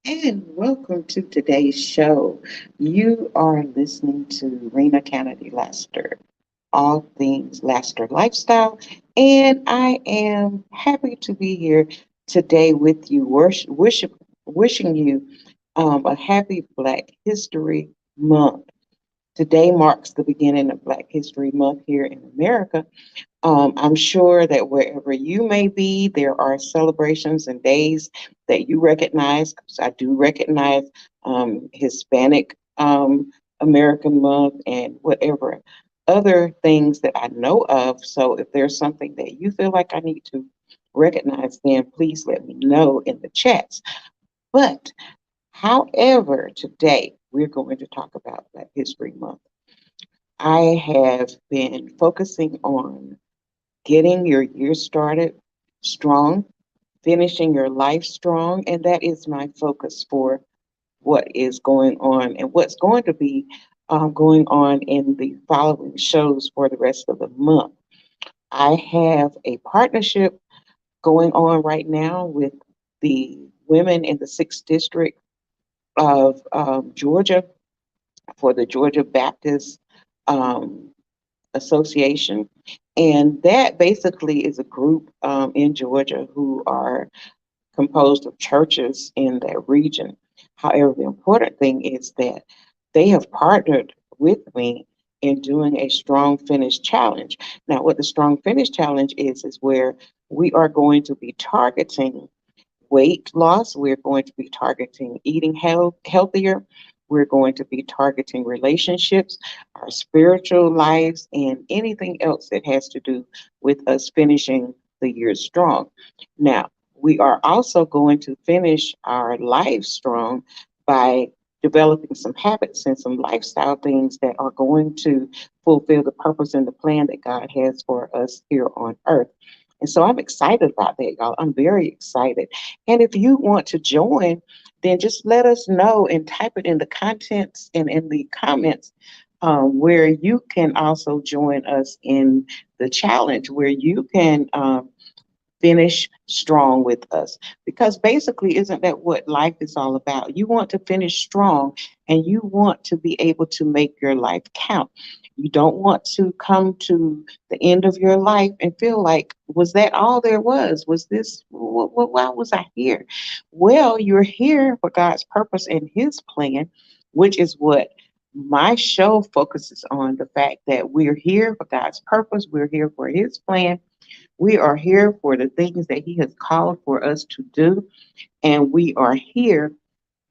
And welcome to today's show. You are listening to Rena Kennedy Lester, all things Lester lifestyle, and I am happy to be here today with you, wishing you a happy Black History Month. Today marks the beginning of Black History Month here in America. I'm sure that wherever you may be, there are celebrations and days that you recognize. 'Cause I do recognize Hispanic American Month and whatever other things that I know of. So if there's something that you feel like I need to recognize, then please let me know in the chats. But however, today we're going to talk about Black History Month. I have been focusing on getting your year started strong, finishing your life strong. And that is my focus for what is going on and what's going to be going on in the following shows for the rest of the month. I have a partnership going on right now with the women in the 6th District of Georgia for the Georgia Baptist um, Association. And that basically is a group in Georgia who are composed of churches in that region. However, the important thing is that they have partnered with me in doing a strong finish challenge. Now, what the strong finish challenge is where we are going to be targeting weight loss. We're going to be targeting eating healthier. We're going to be targeting relationships, our spiritual lives, and anything else that has to do with us finishing the year strong. Now, we are also going to finish our life strong by developing some habits and some lifestyle things that are going to fulfill the purpose and the plan that God has for us here on earth. And so I'm excited about that, y'all. I'm very excited. And if you want to join, then just let us know and type it in the contents and in the comments where you can also join us in the challenge, where you can finish strong with us. Because basically, isn't that what life is all about? You want to finish strong and you want to be able to make your life count. You don't want to come to the end of your life and feel like, was that all there was? Was this, why was I here? Well, you're here for God's purpose and His plan, which is what my show focuses on, the fact that we're here for God's purpose, we're here for His plan, we are here for the things that He has called for us to do, and we are here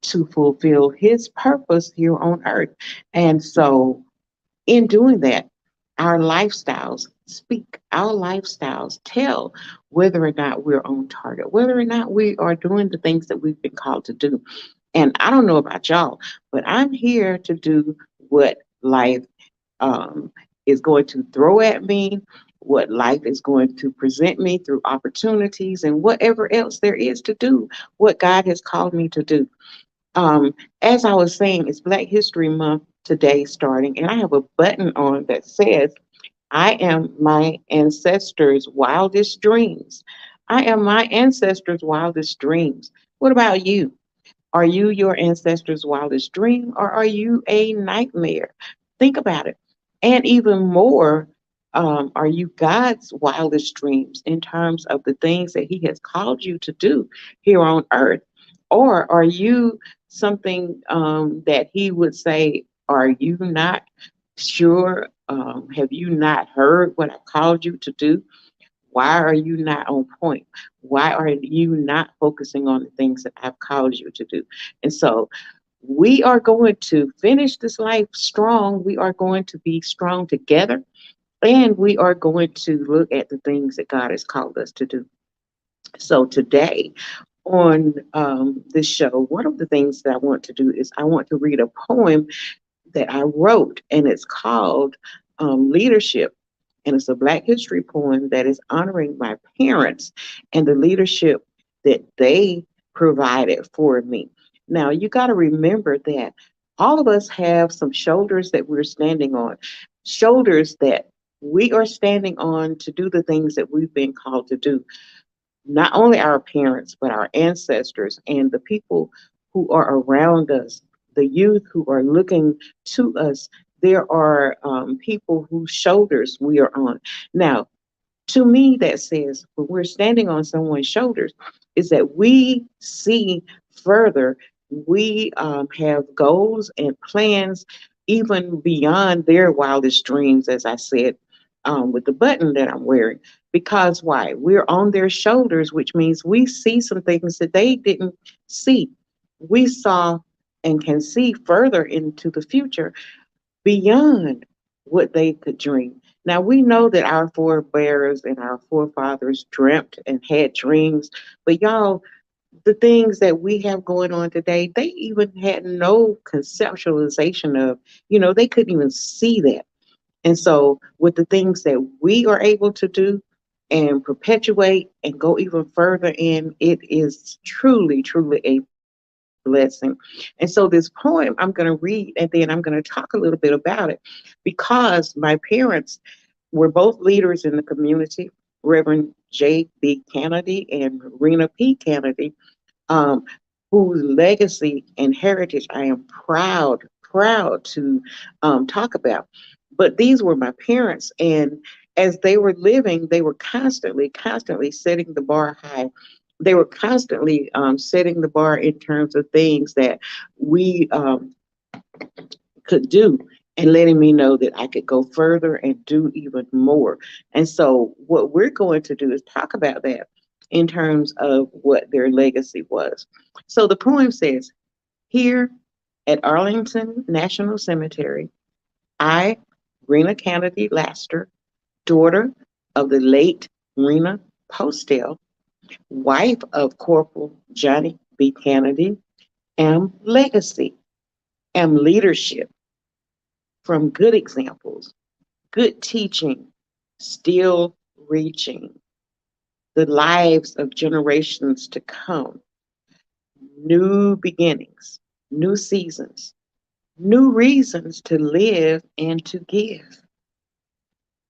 to fulfill His purpose here on earth. And so, in doing that, our lifestyles speak, our lifestyles tell whether or not we're on target, whether or not we are doing the things that we've been called to do. And I don't know about y'all, but I'm here to do what life um, is going to throw at me, what life is going to present me through opportunities, and whatever else there is to do, what God has called me to do. As I was saying, it's Black History Month today starting, and I have a button on that says, I am my ancestors' wildest dreams. I am my ancestors' wildest dreams. What about you? Are you your ancestors' wildest dream or are you a nightmare? Think about it. And even more, are you God's wildest dreams in terms of the things that He has called you to do here on earth? Or are you something that He would say, are you not sure? Have you not heard what I called you to do? Why are you not on point? Why are you not focusing on the things that I've called you to do? And so we are going to finish this life strong. We are going to be strong together. And we are going to look at the things that God has called us to do. So today on this show, one of the things that I want to do is I want to read a poem that I wrote, and it's called Leadership. And it's a Black history poem that is honoring my parents and the leadership that they provided for me. Now, you got to remember that all of us have some shoulders that we're standing on, shoulders that we are standing on to do the things that we've been called to do. Not only our parents, but our ancestors and the people who are around us, the youth who are looking to us. There are people whose shoulders we are on. Now, to me, that says when we're standing on someone's shoulders, is that we see further. We have goals and plans even beyond their wildest dreams, as I said, with the button that I'm wearing. Because why? We're on their shoulders, which means we see some things that they didn't see. We saw and can see further into the future beyond what they could dream. Now, we know that our forebears and our forefathers dreamt and had dreams, but y'all, the things that we have going on today, they even had no conceptualization of, they couldn't even see that. And so, with the things that we are able to do and perpetuate and go even further in, it is truly, truly a blessing. And so, this poem I'm going to read and then I'm going to talk a little bit about it because my parents were both leaders in the community, Reverend J.B. Kennedy and Rena P. Kennedy, um, whose legacy and heritage I am proud to talk about. But these were my parents, and as they were living, they were constantly setting the bar high. They were constantly setting the bar in terms of things that we could do and letting me know that I could go further and do even more. And so, what we're going to do is talk about that in terms of what their legacy was. So, the poem says, here at Arlington National Cemetery, I, Rena Kennedy Laster, daughter of the late Rena Postel, wife of Corporal Johnny B. Kennedy, am legacy, am leadership from good examples, good teaching, still reaching the lives of generations to come, new beginnings, new seasons, new reasons to live and to give.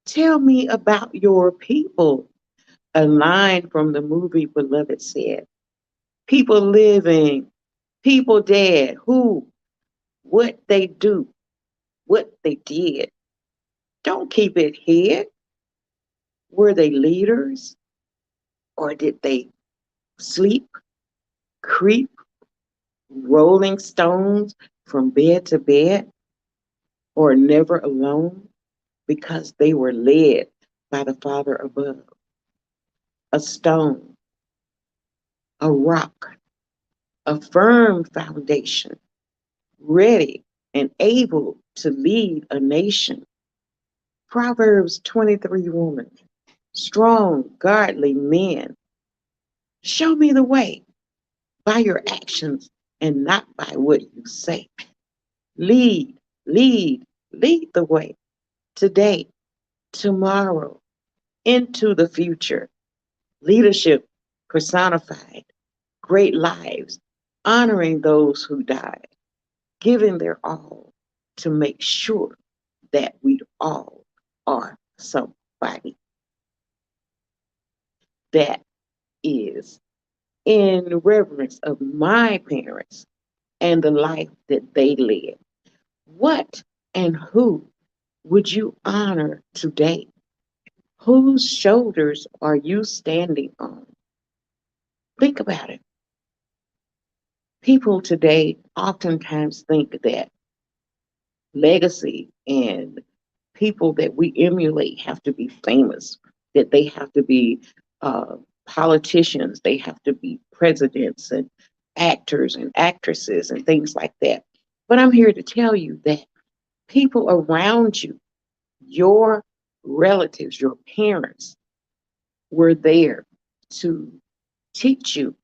Tell me about your people. A line from the movie Beloved said, people living, people dead, who, what they do, what they did. Don't keep it hid. Were they leaders or did they sleep, creep, rolling stones from bed to bed, or never alone because they were led by the Father above? A stone, a rock, a firm foundation, ready and able to lead a nation. Proverbs 23 woman, strong, godly men. Show me the way by your actions and not by what you say. Lead, lead, lead the way today, tomorrow, into the future. Leadership personified, great lives, honoring those who died, giving their all to make sure that we all are somebody. That is in reverence of my parents and the life that they led. What and who would you honor today? Whose shoulders are you standing on? Think about it. People today oftentimes think that legacy and people that we emulate have to be famous, that they have to be uh, politicians, they have to be presidents and actors and actresses and things like that. But I'm here to tell you that people around you, your relatives, your parents, were there to teach you,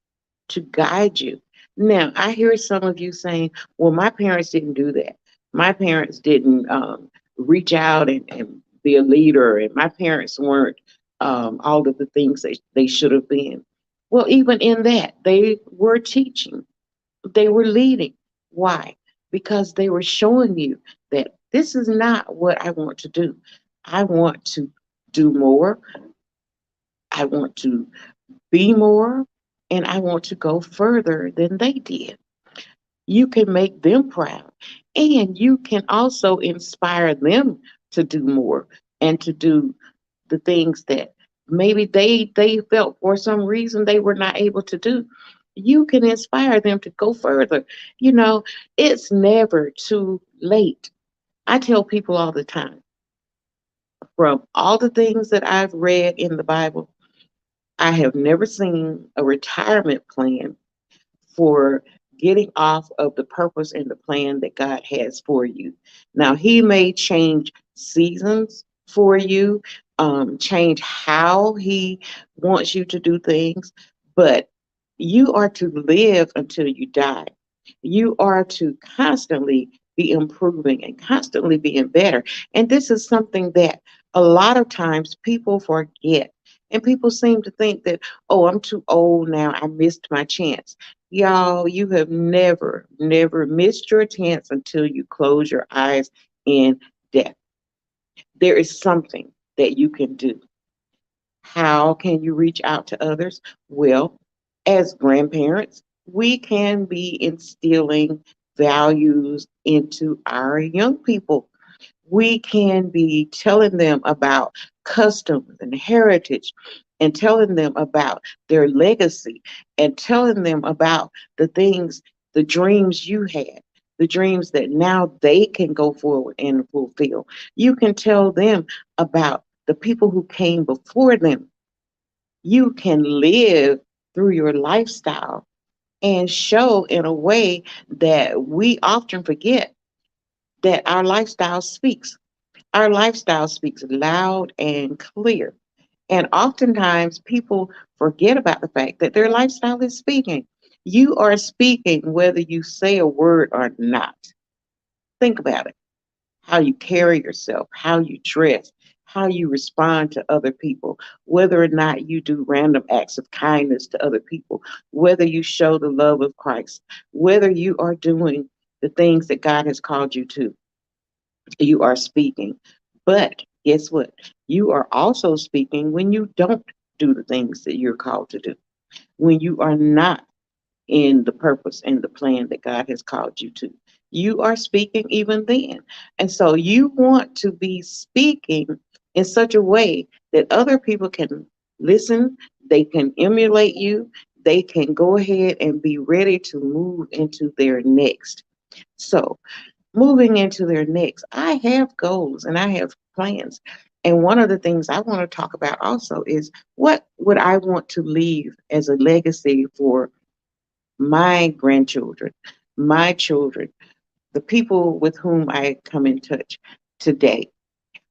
to guide you. Now, I hear some of you saying, well, my parents didn't do that. My parents didn't reach out and be a leader, and my parents weren't all of the things that they should have been. Well, even in that, they were teaching, they were leading. Why? Because they were showing you that this is not what I want to do. I want to do more. I want to be more, and I want to go further than they did. You can make them proud. And you can also inspire them to do more and to do the things that maybe they felt for some reason they were not able to do. You can inspire them to go further. You know, it's never too late. I tell people all the time, from all the things that I've read in the Bible, I have never seen a retirement plan for getting off of the purpose and the plan that God has for you. Now, He may change seasons for you, change how He wants you to do things, but you are to live until you die. You are to constantly be improving and constantly being better. And this is something that a lot of times people forget. And people seem to think that, oh, I'm too old now. I missed my chance. Y'all, you have never, never missed your chance until you close your eyes in death. There is something that you can do. How can you reach out to others? Well, as grandparents, we can be instilling values into our young people. We can be telling them about customs and heritage and telling them about their legacy and telling them about the things, the dreams you had, the dreams that now they can go forward and fulfill. You can tell them about the people who came before them. You can live through your lifestyle and show in a way that we often forget that our lifestyle speaks. Our lifestyle speaks loud and clear. And oftentimes people forget about the fact that their lifestyle is speaking. You are speaking whether you say a word or not. Think about it. How you carry yourself, how you dress, how you respond to other people, whether or not you do random acts of kindness to other people, whether you show the love of Christ, whether you are doing the things that God has called you to, you are speaking. But guess what? You are also speaking when you don't do the things that you're called to do, when you are not in the purpose and the plan that God has called you to. You are speaking even then. And so you want to be speaking in such a way that other people can listen, they can emulate you, they can go ahead and be ready to move into their next. So, moving into their next, I have goals and I have plans. And one of the things I want to talk about also is what would I want to leave as a legacy for my grandchildren, my children, the people with whom I come in touch today?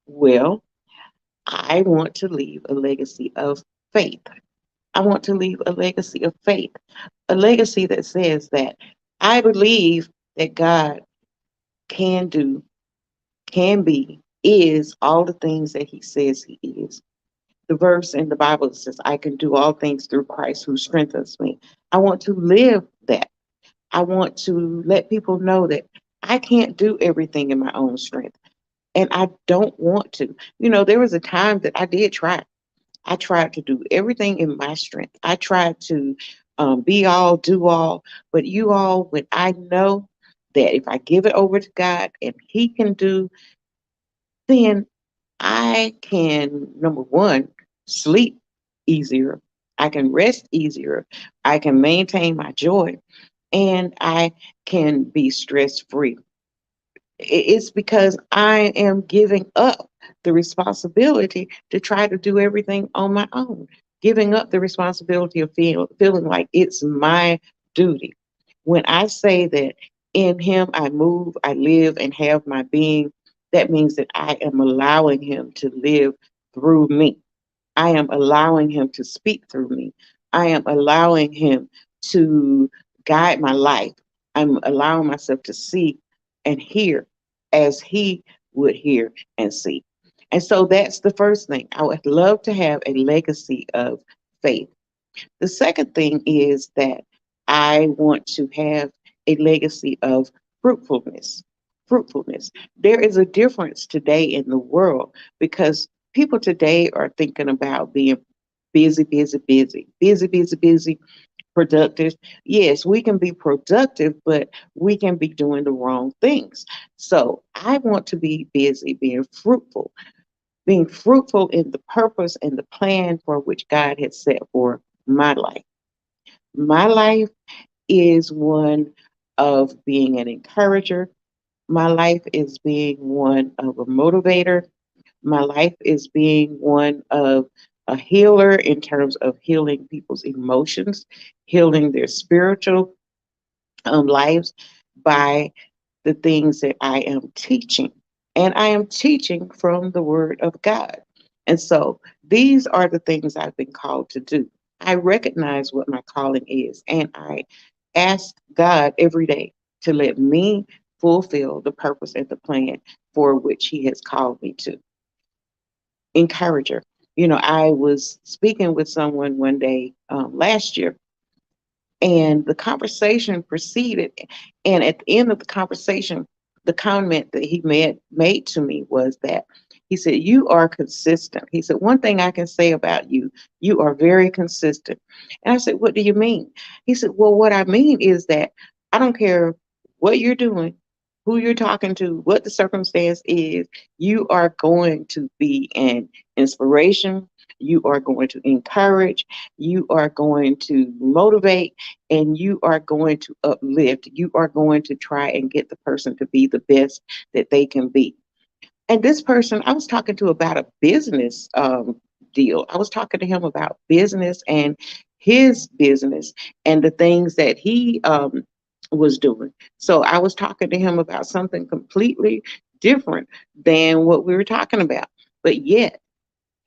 Well, I want to leave a legacy of faith. I want to leave a legacy of faith, a legacy that says that I believe that God can do, can be, is all the things that He says He is. The verse in the Bible says, I can do all things through Christ who strengthens me. I want to live that. I want to let people know that I can't do everything in my own strength. And I don't want to. You know, there was a time that I did try. I tried to do everything in my strength. I tried to be all, do all. But you all, when I know that if I give it over to God and He can do, then I can, number one, sleep easier. I can rest easier. I can maintain my joy and I can be stress free. It's because I am giving up the responsibility to try to do everything on my own, giving up the responsibility of feeling like it's my duty. When I say that in Him I move, I live, and have my being, that means that I am allowing Him to live through me. I am allowing Him to speak through me. I am allowing Him to guide my life. I'm allowing myself to see and hear as He would hear and see. And so that's the first thing. I would love to have a legacy of faith. The second thing is that I want to have a legacy of fruitfulness. Fruitfulness. There is a difference today in the world because people today are thinking about being busy, busy, busy, busy, busy, busy, productive. Yes, we can be productive, but we can be doing the wrong things. So I want to be busy being fruitful in the purpose and the plan for which God has set for my life. My life is one of being an encourager. My life is being one of a motivator. My life is being one of a healer in terms of healing people's emotions, healing their spiritual lives by the things that I am teaching. And I am teaching from the Word of God. And so these are the things I've been called to do. I recognize what my calling is, and I ask God every day to let me fulfill the purpose and the plan for which He has called me to. Encourager. I was speaking with someone one day last year, and the conversation proceeded. And at the end of the conversation, the comment that he made to me was that he said, "You are consistent." He said, "One thing I can say about you, you are very consistent." And I said, "What do you mean?" He said, "Well, what I mean is that I don't care what you're doing, who you're talking to, what the circumstance is, you are going to be an inspiration. You are going to encourage. You are going to motivate, and you are going to uplift. You are going to try and get the person to be the best that they can be." And this person, I was talking to about a business deal. I was talking to him about business and his business and the things that he was doing. So I was talking to him about something completely different than what we were talking about. But yet,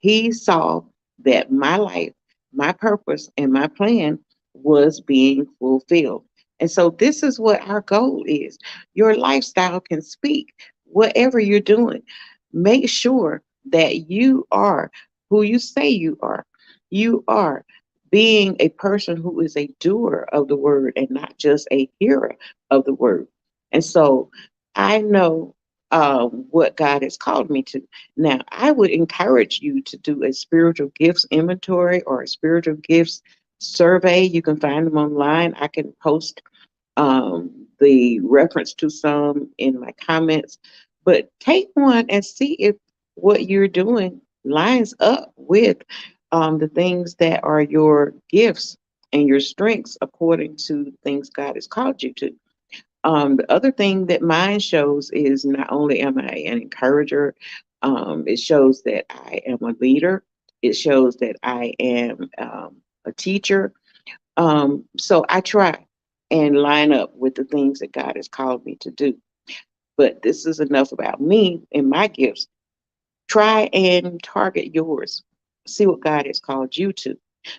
he saw that my life, my purpose, and my plan was being fulfilled. And so, this is what our goal is. Your lifestyle can speak. Whatever you're doing, make sure that you are who you say you are. You are being a person who is a doer of the word and not just a hearer of the word. And so, I know what God has called me to. Now, I would encourage you to do a spiritual gifts inventory or a spiritual gifts survey. You can find them online. I can post the reference to some in my comments, but take one and see if what you're doing lines up with the things that are your gifts and your strengths according to the things God has called you to. The other thing that mine shows is not only am I an encourager, it shows that I am a leader. It shows that I am a teacher. So I try and line up with the things that God has called me to do. But this is enough about me and my gifts. Try and target yours. See what God has called you to.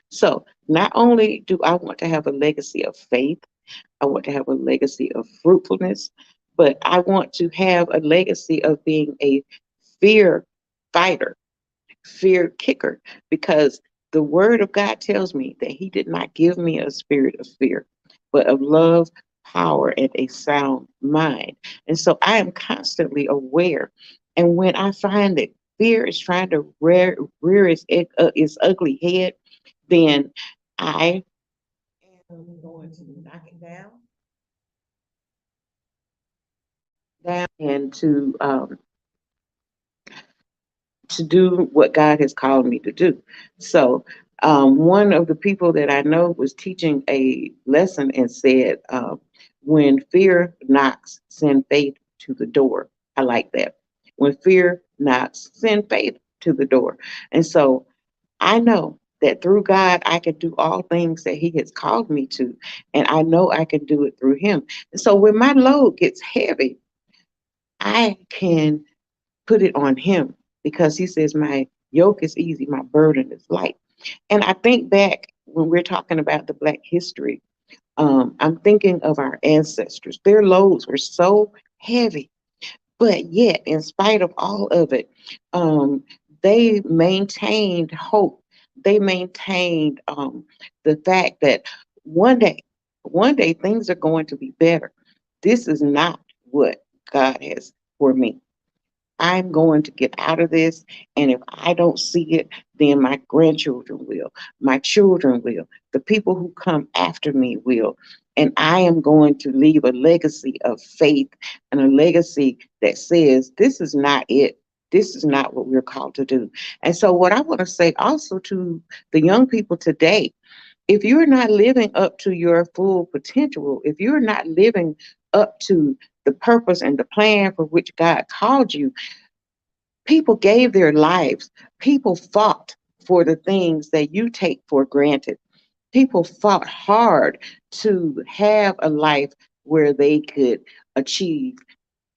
So not only do I want to have a legacy of faith, I want to have a legacy of fruitfulness, but I want to have a legacy of being a fear fighter, fear kicker, because the word of God tells me that He did not give me a spirit of fear, but of love, power, and a sound mind. And so I am constantly aware. And when I find that fear is trying to rear its ugly head, then I am going to knock it down and to do what God has called me to do. So, one of the people that I know was teaching a lesson and said, "When fear knocks, send faith to the door." I like that. When fear knocks, send faith to the door. And so, I know that through God, I can do all things that He has called me to, and I know I can do it through Him. And so, when my load gets heavy, I can put it on Him because He says, "My yoke is easy, my burden is light." And I think back when we're talking about the Black history, I'm thinking of our ancestors. Their loads were so heavy, but yet, in spite of all of it, um, they maintained hope. They maintained the fact that one day, one day things are going to be better. This is not what God has for me. I'm going to get out of this. And if I don't see it, then my grandchildren will, my children will, the people who come after me will. And I am going to leave a legacy of faith and a legacy that says, this is not it. This is not what we're called to do. And so, what I want to say also to the young people today, if you're not living up to your full potential, if you're not living up to the purpose and the plan for which God called you, people gave their lives. People fought for the things that you take for granted. People fought hard to have a life where they could achieve,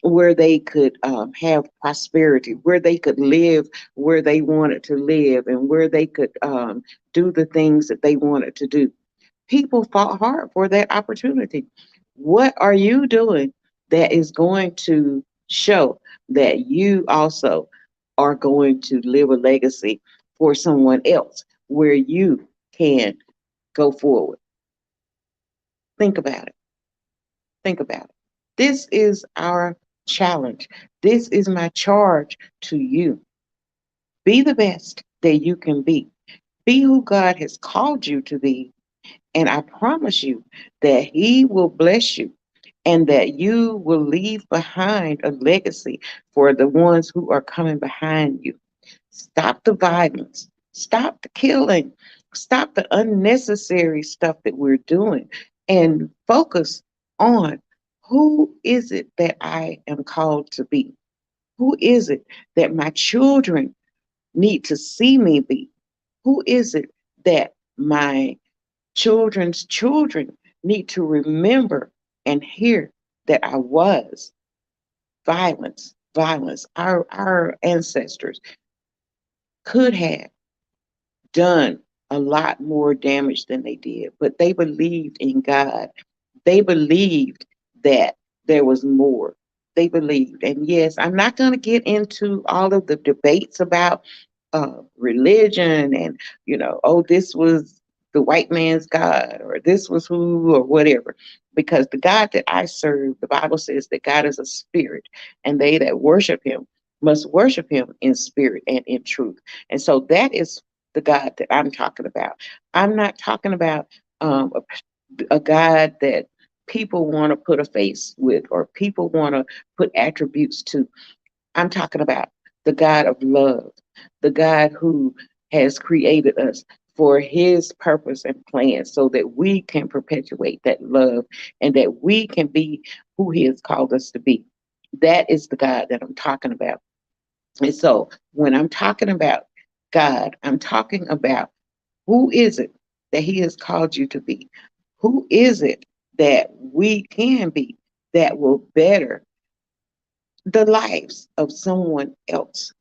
where they could have prosperity, where they could live where they wanted to live, and where they could do the things that they wanted to do. People fought hard for that opportunity. What are you doing that is going to show that you also are going to live a legacy for someone else where you can go forward? Think about it. Think about it. This is our challenge. This is my charge to you. Be the best that you can be. Be who God has called you to be. And I promise you that He will bless you and that you will leave behind a legacy for the ones who are coming behind you. Stop the violence. Stop the killing. Stop the unnecessary stuff that we're doing and focus on who is it that I am called to be? Who is it that my children need to see me be? Who is it that my children's children need to remember and hear that I was? Violence, violence. Our ancestors could have done a lot more damage than they did, but they believed in God. They believed that there was more. They believed. And yes, I'm not going to get into all of the debates about religion and, oh, this was the white man's God or this was who or whatever. Because the God that I serve, the Bible says that God is a spirit, and they that worship him must worship him in spirit and in truth. And so that is the God that I'm talking about. I'm not talking about a God that people want to put a face with or people want to put attributes to. I'm talking about the God of love, the God who has created us for his purpose and plan so that we can perpetuate that love and that we can be who he has called us to be. That is the God that I'm talking about. And so when I'm talking about God, I'm talking about who is it that he has called you to be? Who is it that we can be that will better the lives of someone else?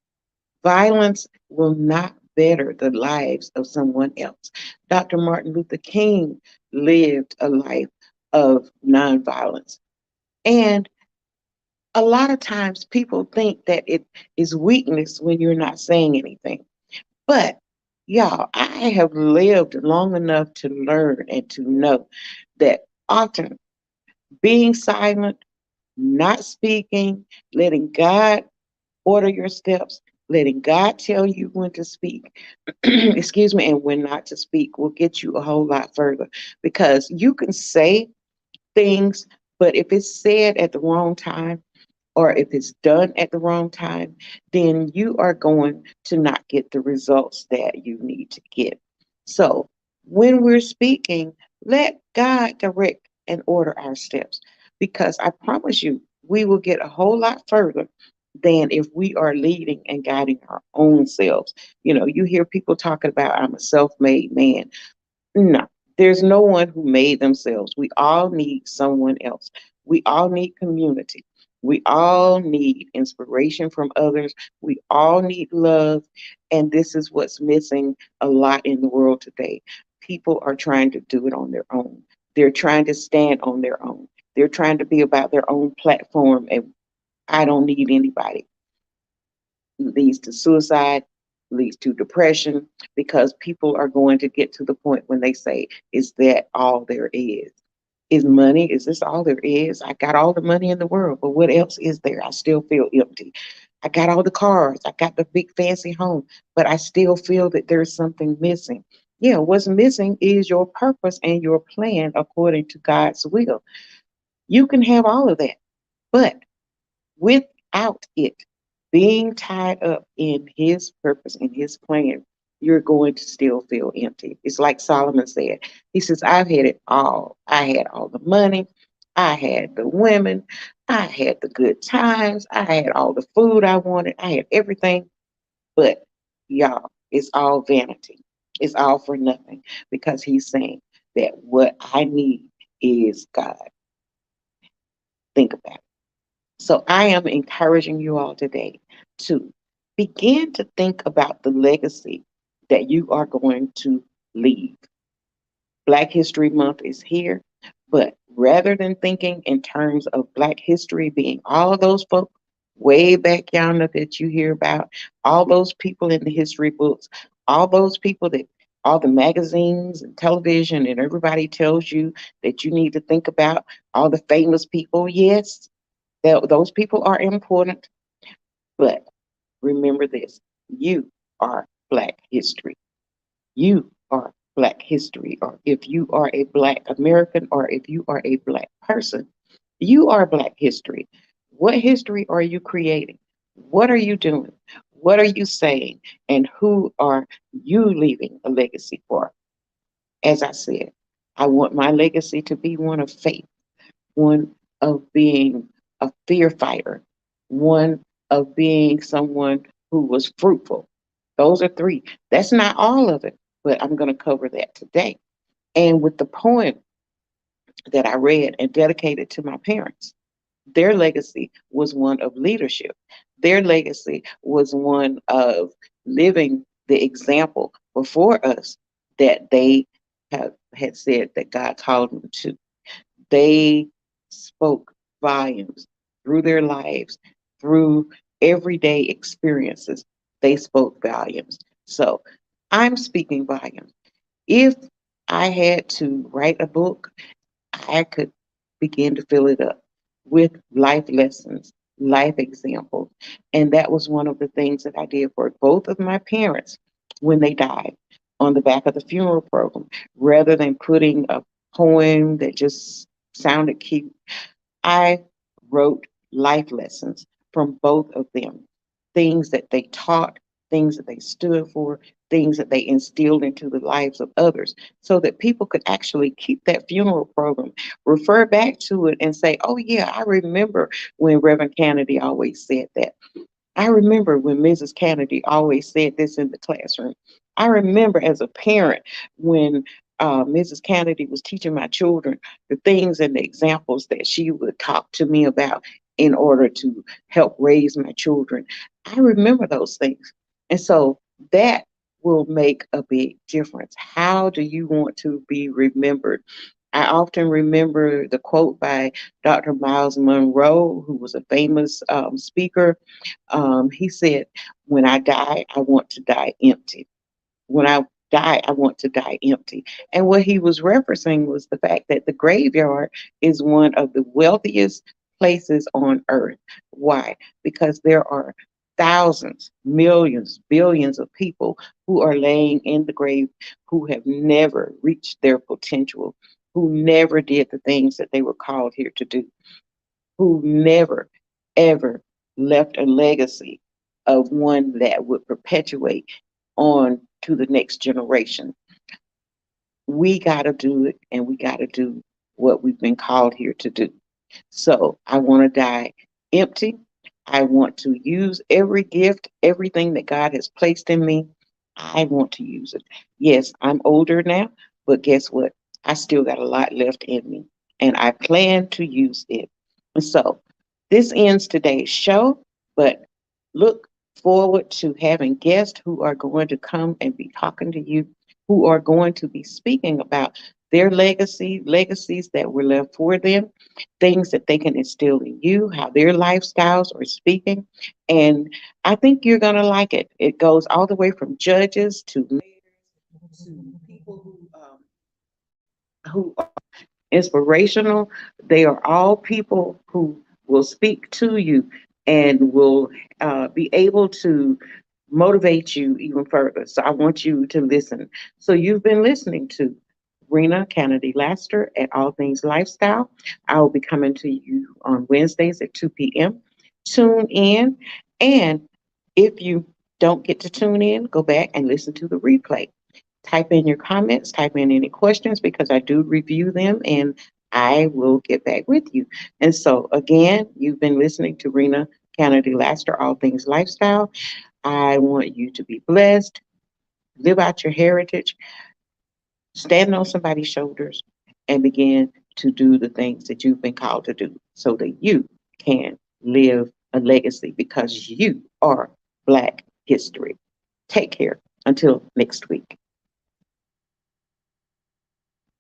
Violence will not better the lives of someone else. Dr. Martin Luther King lived a life of nonviolence. And a lot of times people think that it is weakness when you're not saying anything. But y'all, I have lived long enough to learn and to know that often being silent, not speaking, letting God order your steps, letting God tell you when to speak, excuse me, and when not to speak will get you a whole lot further because you can say things, but if it's said at the wrong time, or if it's done at the wrong time, then you are going to not get the results that you need to get. So when we're speaking, let God direct and order our steps because I promise you, we will get a whole lot further than if we are leading and guiding our own selves. You hear people talking about, I'm a self made man. No, there's no one who made themselves. We all need someone else. We all need community. We all need inspiration from others. We all need love. And this is what's missing a lot in the world today. People are trying to do it on their own. They're trying to stand on their own. They're trying to be about their own platform. And I don't need anybody. Leads to suicide, leads to depression, because people are going to get to the point when they say, is that all there is? Is money, is this all there is? I got all the money in the world, but what else is there? I still feel empty. I got all the cars, I got the big fancy home, but I still feel that there's something missing. Yeah, what's missing is your purpose and your plan according to God's will. You can have all of that, but without it being tied up in his purpose and his plan, you're going to still feel empty. It's like Solomon said. He says, I've had it all. I had all the money. I had the women. I had the good times. I had all the food I wanted. I had everything. But y'all, it's all vanity. It's all for nothing because he's saying that what I need is God. Think about it. So I am encouraging you all today to begin to think about the legacy that you are going to leave. Black History Month is here, but rather than thinking in terms of Black history being all of those folks way back yonder that you hear about, all those people in the history books, all those people that all the magazines and television and everybody tells you that you need to think about, all the famous people, yes, those people are important, but remember this: you are Black history. You are Black history. Or if you are a Black American or if you are a Black person, you are Black history. What history are you creating? What are you doing? What are you saying? And who are you leaving a legacy for? As I said, I want my legacy to be one of faith, one of being a fear fighter, one of being someone who was fruitful. Those are three. That's not all of it, but I'm going to cover that today. And with the poem that I read and dedicated to my parents, their legacy was one of leadership. Their legacy was one of living the example before us that they had said that God called them to. They spoke volumes through their lives, through everyday experiences. They spoke volumes. So I'm speaking volumes. If I had to write a book, I could begin to fill it up with life lessons, life examples. And that was one of the things that I did for both of my parents when they died on the back of the funeral program. Rather than putting a poem that just sounded cute, I wrote life lessons from both of them, things that they taught, things that they stood for, things that they instilled into the lives of others, so that people could actually keep that funeral program, refer back to it, and say, oh, yeah, I remember when Reverend Kennedy always said that. I remember when Mrs. Kennedy always said this in the classroom. I remember as a parent when Mrs. Kennedy was teaching my children the things and the examples that she would talk to me about in order to help raise my children. I remember those things. And so that will make a big difference. How do you want to be remembered? I often remember the quote by Dr. Miles Monroe, who was a famous speaker. He said, when I die, I want to die empty. When I die, I want to die empty. And what he was referencing was the fact that the graveyard is one of the wealthiest places on earth. Why? Because there are thousands, millions, billions of people who are laying in the grave who have never reached their potential, who never did the things that they were called here to do, who never, ever left a legacy of one that would perpetuate on to the next generation. We got to do it, and we got to do what we've been called here to do. So I want to die empty. I want to use every gift, everything that God has placed in me. I want to use it. Yes, I'm older now, but guess what? I still got a lot left in me, and I plan to use it. And so this ends today's show, but look forward to having guests who are going to come and be talking to you, who are going to be speaking about their legacies that were left for them, things that they can instill in you, how their lifestyles are speaking. And I think you're going to like it. It goes all the way from judges to mayors to people who are inspirational. They are all people who will speak to you and will be able to motivate you even further. So I want you to listen. So you've been listening to Rena Kennedy Laster at All Things Lifestyle. I will be coming to you on Wednesdays at 2 p.m. Tune in. And if you don't get to tune in, go back and listen to the replay. Type in your comments, type in any questions because I do review them and I will get back with you. And so, again, you've been listening to Rena Kennedy Laster, All Things Lifestyle. I want you to be blessed, live out your heritage, stand on somebody's shoulders, and begin to do the things that you've been called to do so that you can live a legacy because you are Black history. Take care until next week.